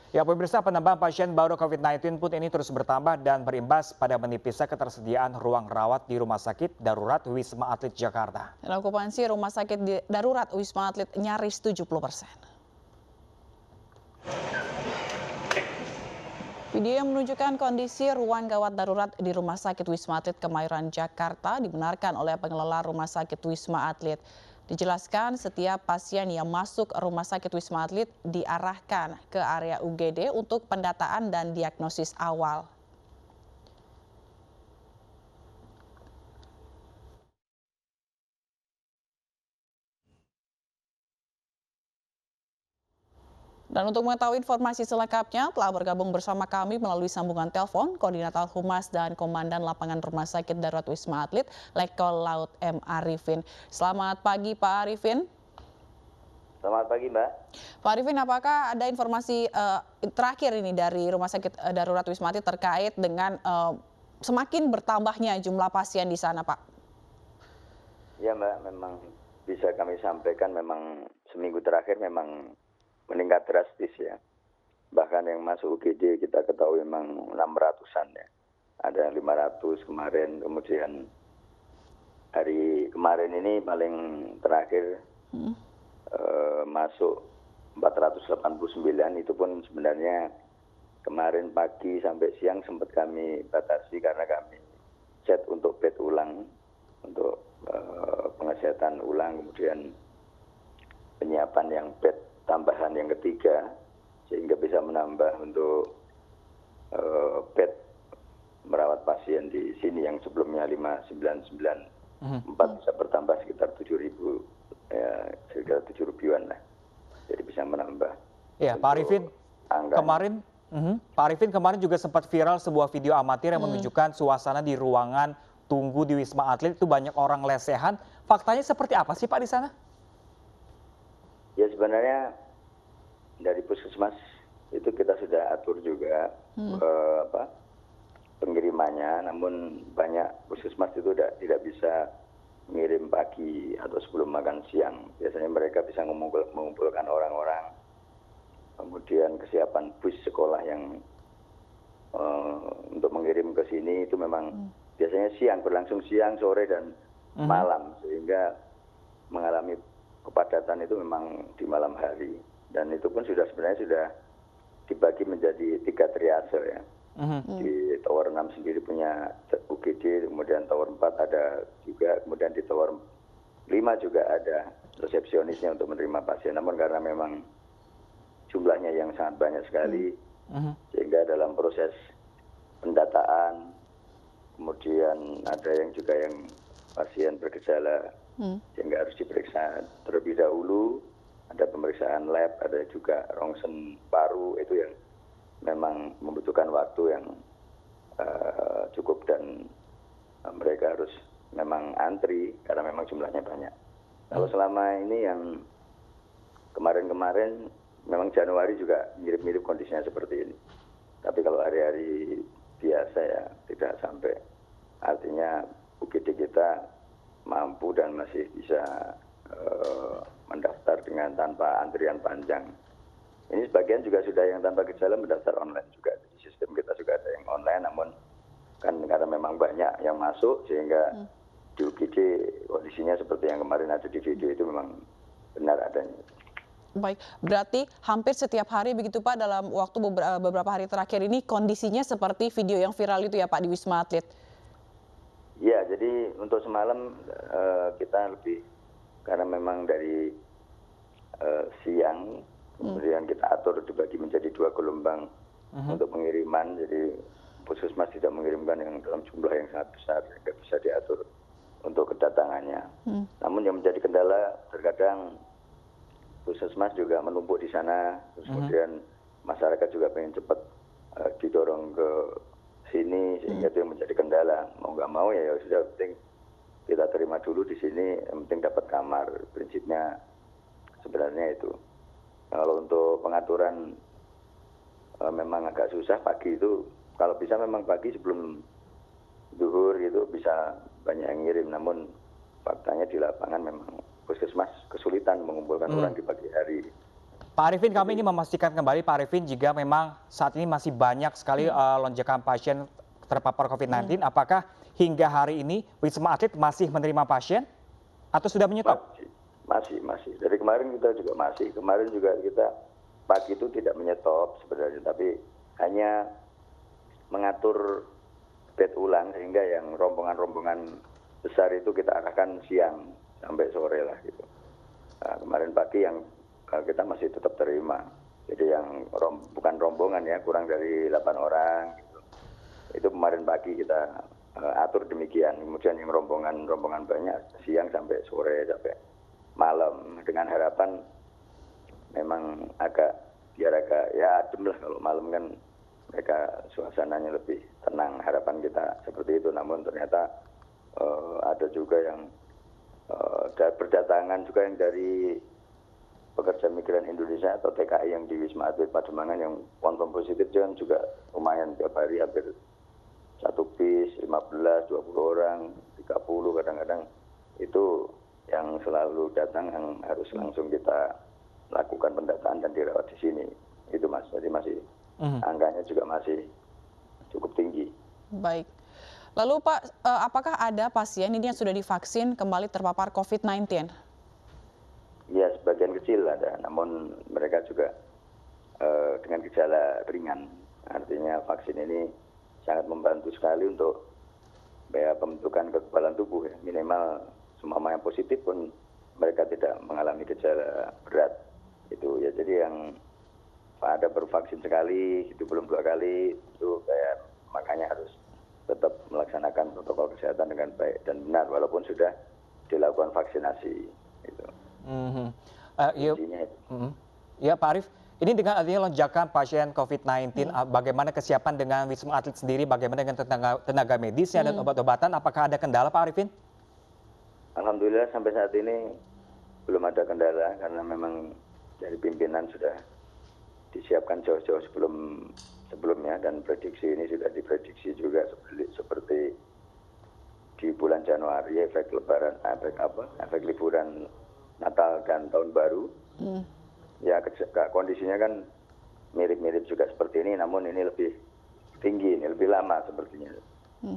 Ya, pemirsa, penambahan pasien baru COVID-19 pun ini terus bertambah dan berimbas pada menipisnya ketersediaan ruang rawat di Rumah Sakit Darurat Wisma Atlet Jakarta. Dan okupansi Rumah Sakit Darurat Wisma Atlet nyaris 70%. Video yang menunjukkan kondisi ruang gawat darurat di Rumah Sakit Wisma Atlet Kemayoran, Jakarta dibenarkan oleh pengelola Rumah Sakit Wisma Atlet. Dijelaskan setiap pasien yang masuk Rumah Sakit Wisma Atlet diarahkan ke area UGD untuk pendataan dan diagnosis awal. Dan untuk mengetahui informasi selengkapnya telah bergabung bersama kami melalui sambungan telepon Koordinator Humas dan Komandan Lapangan Rumah Sakit Darurat Wisma Atlet, Letkol Laut M. Arifin. Selamat pagi Pak Arifin. Selamat pagi Mbak. Pak Arifin, apakah ada informasi terakhir ini dari Rumah Sakit Darurat Wisma Atlet terkait dengan semakin bertambahnya jumlah pasien di sana, Pak? Ya Mbak, memang bisa kami sampaikan memang seminggu terakhir memang meningkat drastis ya. Bahkan yang masuk UGD kita ketahui memang 600-an ya. Ada 500 kemarin, kemudian hari kemarin ini paling terakhir masuk 489, itu pun sebenarnya kemarin pagi sampai siang sempat kami batasi karena kami set untuk bed ulang, untuk pengesehatan ulang, kemudian penyiapan yang bed tambahan yang ketiga, sehingga bisa menambah untuk bed merawat pasien di sini yang sebelumnya 599, 4 bisa bertambah sekitar 7.000, ya, sekitar 7.000-an lah. Jadi bisa menambah. Ya, Pak Arifin, kemarin juga sempat viral sebuah video amatir yang menunjukkan suasana di ruangan tunggu di Wisma Atlet itu banyak orang lesehan. Faktanya seperti apa sih Pak di sana? Ya sebenarnya dari puskesmas itu kita sudah atur juga pengirimannya, namun banyak puskesmas itu tidak bisa mengirim pagi atau sebelum makan siang. Biasanya mereka bisa mengumpulkan orang-orang, kemudian kesiapan bus sekolah yang untuk mengirim ke sini itu memang biasanya siang, berlangsung siang, sore, dan malam, sehingga mengalami kepadatan itu memang di malam hari, dan itu pun sebenarnya sudah dibagi menjadi 3 triase ya. Di Tower 6 sendiri punya UGD, kemudian Tower 4 ada juga, kemudian di Tower 5 juga ada resepsionisnya untuk menerima pasien. Namun karena memang jumlahnya yang sangat banyak sekali, sehingga dalam proses pendataan, kemudian ada yang juga yang pasien bergejala, sehingga harus diperiksa terlebih dahulu, ada pemeriksaan lab, ada juga rongsen paru, itu yang memang membutuhkan waktu yang cukup, dan mereka harus memang antri karena memang jumlahnya banyak. Kalau selama ini yang kemarin-kemarin memang Januari juga mirip-mirip kondisinya seperti ini. Tapi kalau hari-hari biasa ya tidak sampai. Artinya UGD kita mampu dan masih bisa mendaftar dengan tanpa antrian panjang. Ini sebagian juga sudah yang tanpa gejala mendaftar online juga. Di sistem kita juga ada yang online, namun kan karena memang banyak yang masuk sehingga di UGD kondisinya seperti yang kemarin ada di video itu memang benar adanya. Baik, berarti hampir setiap hari begitu Pak, dalam waktu beberapa hari terakhir ini kondisinya seperti video yang viral itu ya Pak di Wisma Atlet? Ya, jadi untuk semalam kita lebih, karena memang dari siang, kemudian kita atur dibagi menjadi 2 gelombang untuk pengiriman. Jadi puskesmas tidak mengirimkan yang dalam jumlah yang sangat besar, sehingga bisa diatur untuk kedatangannya. Namun yang menjadi kendala terkadang puskesmas juga menumpuk di sana, terus kemudian masyarakat juga pengen cepat didorong ke sini, sehingga itu yang menjadi kendala. Mau nggak mau ya sudah, penting kita terima dulu di sini, yang penting dapat kamar. Prinsipnya sebenarnya itu. Nah, kalau untuk pengaturan memang agak susah pagi itu. Kalau bisa memang pagi sebelum zuhur itu bisa banyak yang ngirim. Namun faktanya di lapangan memang puskesmas kesulitan mengumpulkan orang di pagi hari. Pak Arifin, kami ingin memastikan kembali Pak Arifin, jika memang saat ini masih banyak sekali lonjakan pasien terpapar COVID-19, apakah hingga hari ini Wisma Atlet masih menerima pasien atau sudah menyetop? Masih. Dari kemarin kita juga masih. Kemarin juga kita pagi itu tidak menyetop sebenarnya, tapi hanya mengatur bed ulang sehingga yang rombongan-rombongan besar itu kita arahkan siang sampai sore lah gitu. Nah, kemarin pagi yang kita masih tetap terima. Jadi yang bukan rombongan ya, kurang dari 8 orang gitu. Itu kemarin pagi kita atur demikian. Kemudian yang rombongan banyak siang sampai sore sampai malam, dengan harapan memang biar agak ya adem lah, kalau malam kan mereka suasananya lebih tenang, harapan kita seperti itu. Namun ternyata ada juga yang berdatangan juga yang dari pekerja migran Indonesia atau TKI yang di Wisma Atlet Pademangan yang konfirm positif juga lumayan, tiap hari hampir 1 bis, 15, 20 orang, 30 kadang-kadang. Itu yang selalu datang yang harus langsung kita lakukan pendataan dan dirawat di sini. Itu Mas, jadi masih angkanya juga masih cukup tinggi. Baik. Lalu Pak, apakah ada pasien ini yang sudah divaksin kembali terpapar COVID-19? Ya, sebagian kecil ada, namun mereka juga dengan gejala ringan. Artinya vaksin ini sangat membantu sekali untuk pembentukan kekebalan tubuh ya. Minimal semua yang positif pun mereka tidak mengalami gejala berat. Itu ya, jadi yang ada bervaksin sekali, itu belum 2 kali, itu makanya harus tetap melaksanakan protokol kesehatan dengan baik dan benar walaupun sudah dilakukan vaksinasi. Gitu. Ya Pak Arif, ini dengan adanya lonjakan pasien COVID-19, bagaimana kesiapan dengan Wisma Atlet sendiri, bagaimana dengan tenaga medisnya dan obat-obatan, apakah ada kendala Pak Arifin? Alhamdulillah sampai saat ini belum ada kendala karena memang dari pimpinan sudah disiapkan jauh-jauh sebelumnya, dan prediksi ini sudah diprediksi juga seperti di bulan Januari efek liburan Natal dan Tahun Baru. Ya kondisinya kan mirip-mirip juga seperti ini, namun ini lebih tinggi, ini lebih lama sepertinya.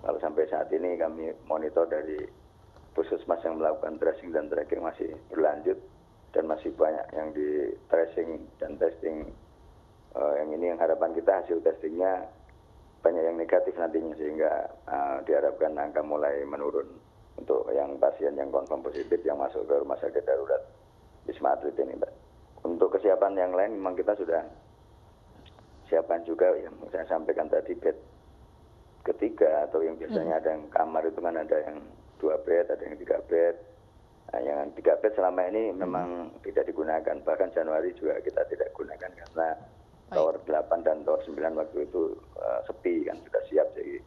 Kalau sampai saat ini kami monitor dari Puskesmas yang melakukan tracing dan tracking masih berlanjut dan masih banyak yang di tracing dan testing. Yang ini yang harapan kita hasil testingnya banyak yang negatif nantinya, sehingga diharapkan angka mulai menurun untuk yang pasien yang konfirm positif yang masuk ke rumah sakit darurat Wisma Atlet ini, Mbak. Untuk kesiapan yang lain memang kita sudah siapkan juga yang saya sampaikan tadi, bed ketiga atau yang biasanya ada yang kamar itu kan ada yang 2 bed, ada yang 3 bed. Nah, yang 3 bed selama ini memang tidak digunakan. Bahkan Januari juga kita tidak gunakan karena Tower 8 dan Tower 9 waktu itu sepi kan, sudah siap. Jadi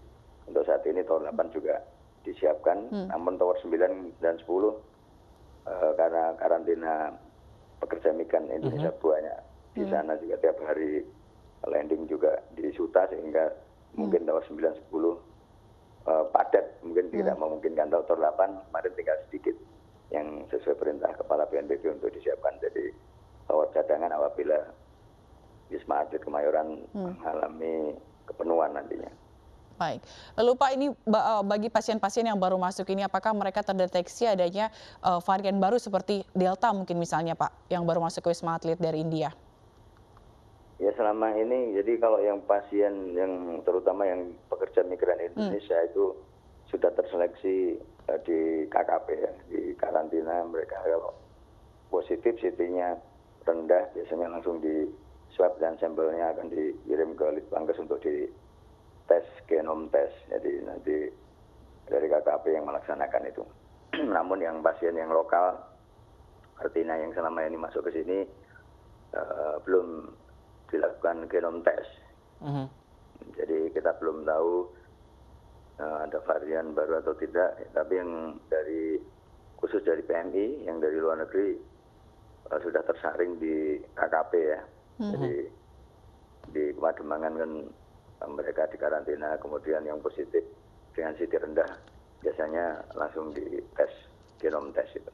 untuk saat ini Tower 8 juga disiapkan. Namun Tower 9 dan 10 karena karantina pekerja migran Indonesia banyak di sana juga tiap hari landing juga di Suta, sehingga mungkin Tower 9, 10 padat, mungkin tidak memungkinkan. Tower 8 kemarin tinggal sedikit yang sesuai perintah Kepala BNPB untuk disiapkan jadi tower cadangan apabila Wisma Atlet Kemayoran mengalami kepenuhan nantinya. Baik. Lalu Pak, ini bagi pasien-pasien yang baru masuk ini, apakah mereka terdeteksi adanya varian baru seperti Delta mungkin misalnya Pak, yang baru masuk ke Wisma Atlet dari India? Ya selama ini, jadi kalau yang pasien yang terutama yang pekerja migran Indonesia itu sudah terseleksi di KKP ya, di karantina. Mereka kalau positif CT-nya rendah, biasanya langsung di swab dan sampelnya akan dikirim ke Litbangkes untuk di tes genom test. Jadi nanti dari KKP yang melaksanakan itu. Namun yang pasien yang lokal, artinya yang selama ini masuk ke sini belum dilakukan genom test. Jadi kita belum tahu ada varian baru atau tidak. Tapi yang khusus dari PMI, yang dari luar negeri sudah tersaring di KKP ya. Jadi di Pademangan kan mereka dikarantina, kemudian yang positif dengan CT rendah biasanya langsung di tes genom tes itu.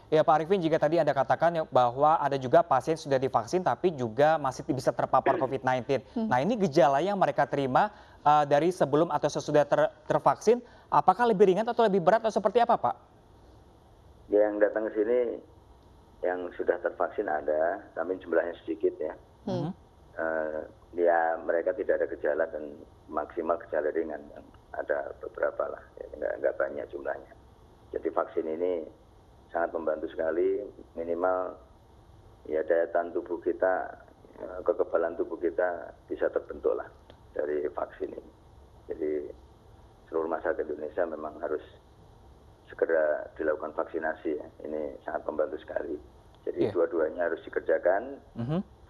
Ya Pak Arifin, juga tadi Anda katakan ya bahwa ada juga pasien sudah divaksin tapi juga masih bisa terpapar COVID-19. Nah ini gejala yang mereka terima dari sebelum atau sesudah tervaksin, apakah lebih ringan atau lebih berat atau seperti apa Pak? Yang datang ke sini yang sudah tervaksin ada, tapi jumlahnya sedikit ya. Ya mereka tidak ada gejala dan maksimal gejala ringan, ada beberapa lah, ya, nggak banyak jumlahnya. Jadi vaksin ini sangat membantu sekali, minimal ya daya tahan tubuh kita, kekebalan tubuh kita bisa terbentuk lah dari vaksin ini. Jadi seluruh masyarakat Indonesia memang harus segera dilakukan vaksinasi ya. Ini sangat membantu sekali. Jadi dua-duanya harus dikerjakan,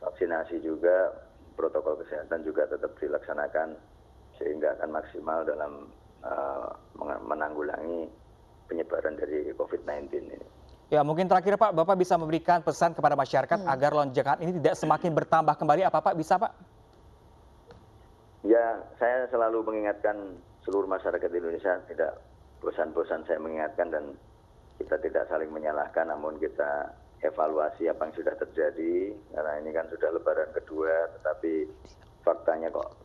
vaksinasi juga, protokol kesehatan juga tetap dilaksanakan sehingga akan maksimal dalam menanggulangi penyebaran dari COVID-19 ini. Ya mungkin terakhir Pak, Bapak bisa memberikan pesan kepada masyarakat agar lonjakan ini tidak semakin bertambah kembali, apa Pak? Bisa Pak? Ya, saya selalu mengingatkan seluruh masyarakat Indonesia, tidak bosan-bosan saya mengingatkan, dan kita tidak saling menyalahkan, namun kita evaluasi apa yang sudah terjadi, karena ini kan sudah lebaran kedua, tetapi faktanya kok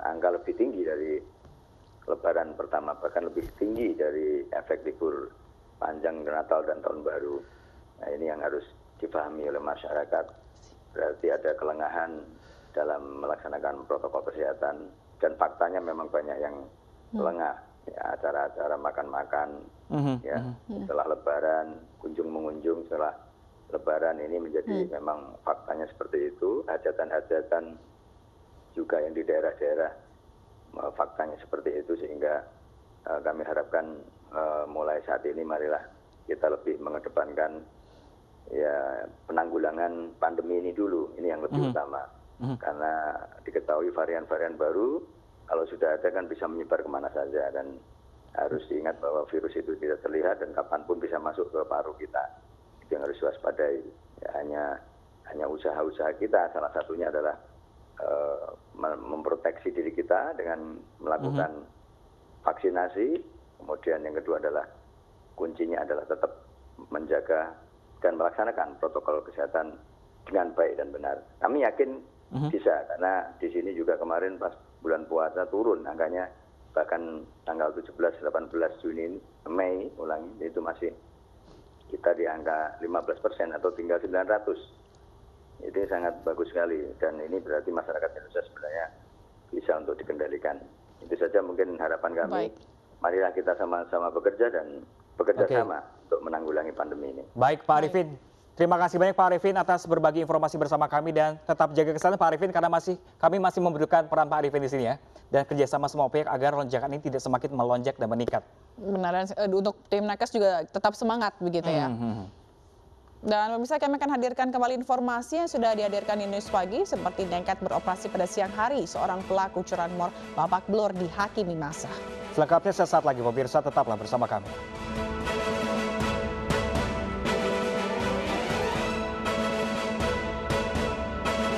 angka lebih tinggi dari lebaran pertama, bahkan lebih tinggi dari efek libur panjang Natal dan Tahun Baru. Nah ini yang harus dipahami oleh masyarakat, berarti ada kelengahan dalam melaksanakan protokol kesehatan, dan faktanya memang banyak yang lengah, ya, acara-acara makan-makan, ya, setelah lebaran, kunjung-mengunjung setelah lebaran ini menjadi memang faktanya seperti itu, hajatan-hajatan juga yang di daerah-daerah faktanya seperti itu, sehingga kami harapkan mulai saat ini marilah kita lebih mengedepankan ya penanggulangan pandemi ini dulu, ini yang lebih utama, karena diketahui varian-varian baru kalau sudah ada kan bisa menyebar kemana saja, dan harus diingat bahwa virus itu tidak terlihat dan kapanpun bisa masuk ke paru kita, itu yang harus diwaspadai. Ya, hanya usaha-usaha kita, salah satunya adalah memproteksi diri kita dengan melakukan vaksinasi, kemudian yang kedua adalah kuncinya adalah tetap menjaga dan melaksanakan protokol kesehatan dengan baik dan benar. Kami yakin bisa, karena di sini juga kemarin pas bulan puasa turun angkanya, bahkan tanggal 17-18 Juni, Mei itu masih kita di angka 15% atau tinggal 900. Itu sangat bagus sekali, dan ini berarti masyarakat Indonesia sebenarnya bisa untuk dikendalikan. Itu saja mungkin harapan kami. Marilah kita sama-sama bekerja dan bekerja sama untuk menanggulangi pandemi ini. Baik Pak Arifin, terima kasih banyak Pak Arifin atas berbagi informasi bersama kami, dan tetap jaga kesehatan Pak Arifin, karena kami masih membutuhkan peran Pak Arifin di sini ya, dan kerjasama semua pihak agar lonjakan ini tidak semakin melonjak dan meningkat. Benar, untuk tim Nakes juga tetap semangat begitu ya. Dan pemirsa, kami akan hadirkan kembali informasi yang sudah dihadirkan di News Pagi, seperti nekat beroperasi pada siang hari, seorang pelaku curanmor babak belur dihakimi massa. Selengkapnya sesaat lagi pemirsa, tetaplah bersama kami.